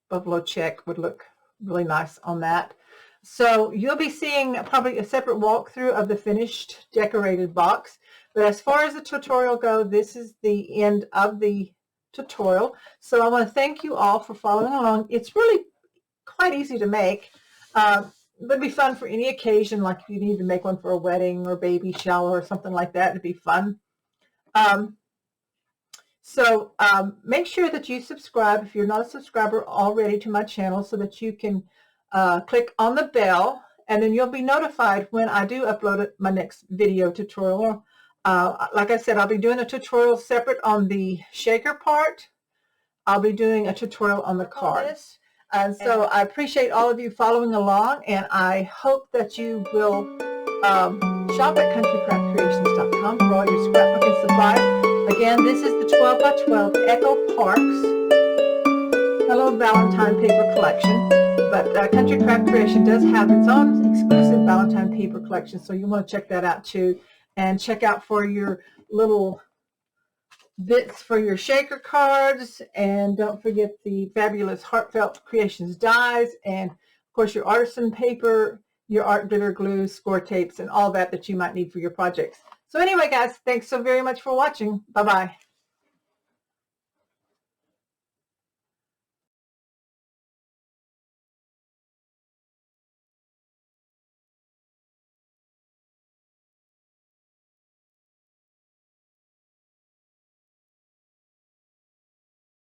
buffalo check would look really nice on that. So you'll be seeing probably a separate walkthrough of the finished decorated box. But as far as the tutorial goes, this is the end of the tutorial. So I want to thank you all for following along. It's really quite easy to make. It would be fun for any occasion, like if you need to make one for a wedding or baby shower or something like that. It'd be fun. Make sure that you subscribe if you're not a subscriber already to my channel, so that you can click on the bell, and then you'll be notified when I do upload my next video tutorial. Like I said, I'll be doing a tutorial separate on the shaker part. I'll be doing a tutorial on the cards. And so I appreciate all of you following along, and I hope that you will shop at countrycraftcreations.com for all your scrapbooking supplies. Again, this is the 12x12 Echo Parks Hello Valentine paper collection. But Country Craft Creation does have its own exclusive Valentine paper collection, so you want to check that out too. And check out for your little bits for your shaker cards, and don't forget the fabulous Heartfelt Creations dies, and of course your artisan paper, your art glitter glue, score tapes, and all that you might need for your projects. So anyway guys, thanks so very much for watching. Bye bye.